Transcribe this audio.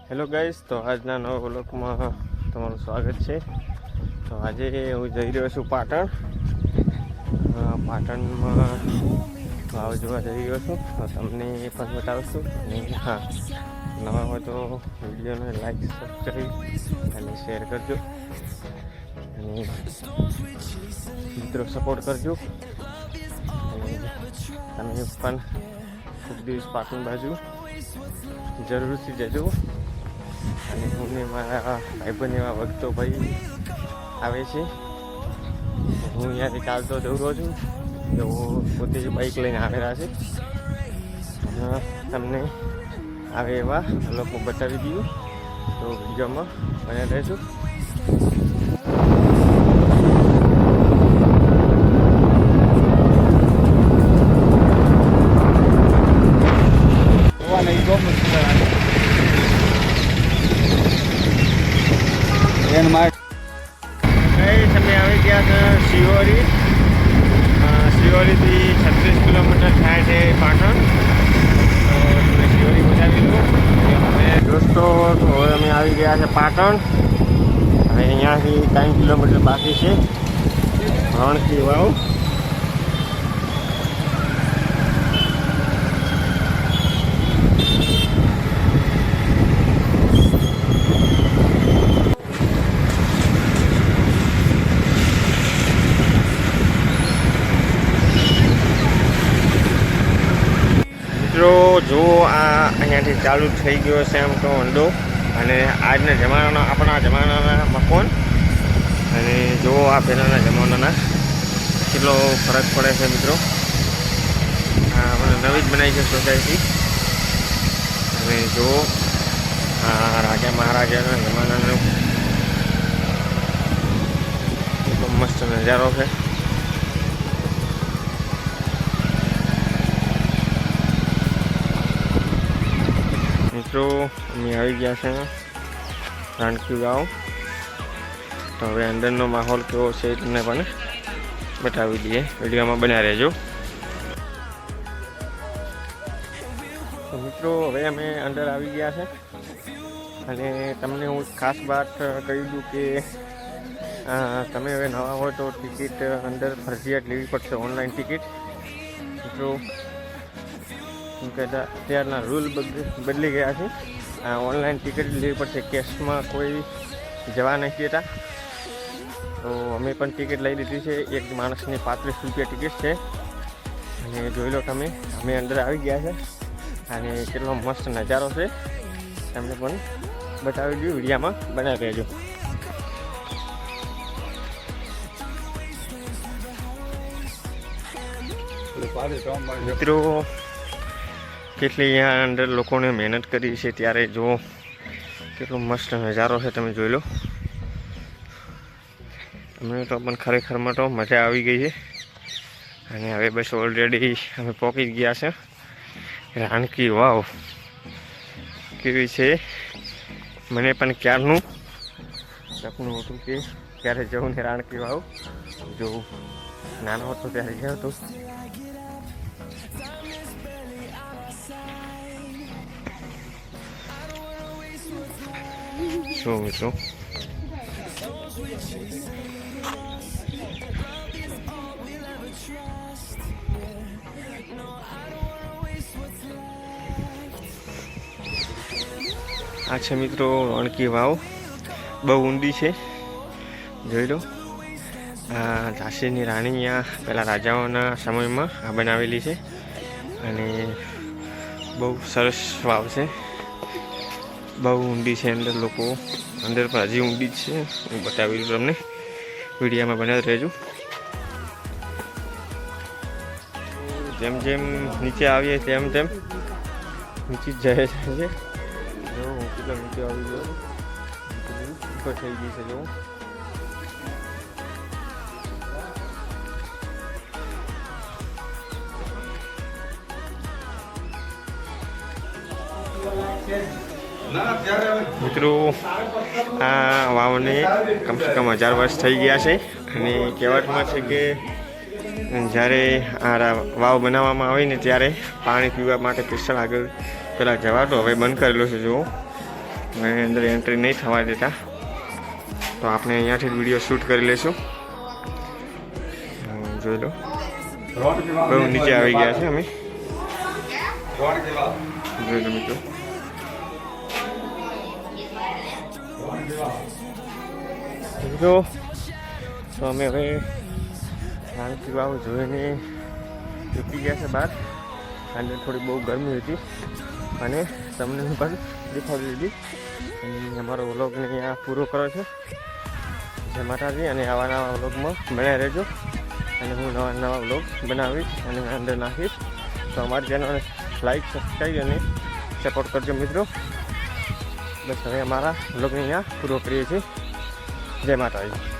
Hello guys, તો આજના નવા વ્લોગમાં તમારું સ્વાગત છે। તો આજે હું જઈ રહ્યો છું પાટણ। પાટણમાં વાવ જોવા જઈ રહ્યો છું, તો તમને એ પણ બતાવશું। અને હા, નવા હોય તો વિડીયોને લાઈક, સબસ્ક્રાઈબ અને શેર કરજો, અને મિત્રો સપોર્ટ કરજો। અને તમે પણ ખૂબ દિવસ પાટણ બાજુ જરૂરથી જજો। અને હું મારા ભાઈબંધ એવા વખતો ભાઈ આવે છે, હું અહીંયાથી ચાલતો દৌડો છું, તો પોતે જ બાઈક લઈને આવેલા છે। તમને આવે એવા લોકો બતાવી દઉં, તો વિડીયોમાં બન્યા રહેજો। તમે આવી ગયા છો શિહોરી। શિહોરીથી 36 કિલોમીટર થાય છે પાટણ। તો તમે શિહોરી બતાવી લો। અમે દોસ્તો તો હવે અમે આવી ગયા છે પાટણ। હવે અહીંયાથી 3 કિલોમીટર બાકી છે રણકી વાવ। જો આ અહીંયાથી ચાલુ થઈ ગયો છે એમ તો અંડો, અને આજના જમાનાના આપણા જમાનાના મકાન અને જો આ પહેલાંના જમાનાના કેટલો ફરક પડે છે મિત્રો। આ મને નવી જ બનાવી છે સોસાયટી। અને જો આ રાજા મહારાજાના જમાનાનો કેટલો મસ્ત નજારો છે। મિત્રો અમે આવી ગયા છે રણકી વાવ। તો હવે અંદરનો માહોલ કેવો છે તમને પણ બતાવી દઈએ, વિડીયોમાં બન્યા રહેજો। તો મિત્રો હવે અમે અંદર આવી ગયા છે, અને તમને હું ખાસ વાત કહી દઉં કે તમે હવે નવા હોય તો ટિકિટ અંદર ફરજિયાત લેવી પડશે, ઓનલાઈન ટિકિટ મિત્રો। કે અત્યારના રૂલ બદલી ગયા છે, ઓનલાઈન ટિકિટ લેવી પડશે, કેશમાં કોઈ જવા નથી દેતા। તો અમે પણ ટિકિટ લઈ લીધી છે, એક માણસની 35 રૂપિયા ટિકિટ છે। અને જોઈ લો તમે, અમે અંદર આવી ગયા છે, અને કેટલો મસ્ત નજારો છે તમને પણ બતાવી દઉં, વિડીયોમાં બનાવી રહેજો। મિત્રો કેટલી અહીંયા અંદર લોકોને મહેનત કરી છે, ત્યારે જો કેટલો મસ્ત નજારો છે તમે જોઈ લો। અમને તો પણ ખરેખરમાં તો મજા આવી ગઈ છે। અને હવે બસ ઓલરેડી અમે પહોંચી ગયા છે રણકી વાવ। કેવી છે મને પણ ક્યારનું સપનું હતું કે ક્યારે જવું ને રણકી વાવ। જો નાનો હતો ત્યારે ગયો હતો। શું મિત્રો આ છે મિત્રો રણકી વાવ, બહુ ઊંડી છે, જોઈ લો। આ ઝાંસીની રાણી અહીંયા પહેલાં રાજાઓના સમયમાં આ બનાવેલી છે, અને બહુ સરસ વાવ છે, બહુ ઊંડી છે। અંદર લોકો અંદર પણ હજી ઊંડી જ છે, હું બતાવી દઉં તમને, વિડીયોમાં બનાવી રહેજો। જેમ જેમ નીચે આવીએ તેમ તેમ નીચે જ જાય છે। જો હું કેટલો નીચે આવી ગયો, ઉપર થઈ ગઈ છે જો। મિત્રો આ વાવને કમસે કમ 1000 વર્ષ થઈ ગયા છે, અને કહેવતમાં છે કે જ્યારે આ વાવ બનાવવામાં આવી ને ત્યારે પાણી પીવા માટે સ્પેશિયલ આગળ પહેલાં જવાતો, હવે બંધ કરેલો છે। જુઓ હવે અંદર એન્ટ્રી નહીં થવા દેતા, તો આપણે અહીંયાથી જ વિડીયો શૂટ કરી લઈશું. જોઈ લો, બહુ નીચે આવી ગયા છે અમે. જોઈ લો મિત્રો, તો અમે હવે રાણકી વાવ જોઈને ચૂકી ગયા છે બહાર. અને થોડી બહુ ગરમી હતી અને તમને પણ દેખાડી દીધી. અને અમારો વ્લોગને અહીંયા પૂરો કરો છે. જય માતાજી. અને આવા નવા વ્લોગમાં બન્યા રહેજો, અને હું નવા વ્લોગ બનાવીશ અને અંદર નાખીશ. તો અમારી ચેનલને લાઈક, સબસ્ક્રાઈબ અને સપોર્ટ કરજો મિત્રો. બસ હવે અમારા વ્લોગને અહીંયા પૂરો કરીએ છીએ. જય માતાજી.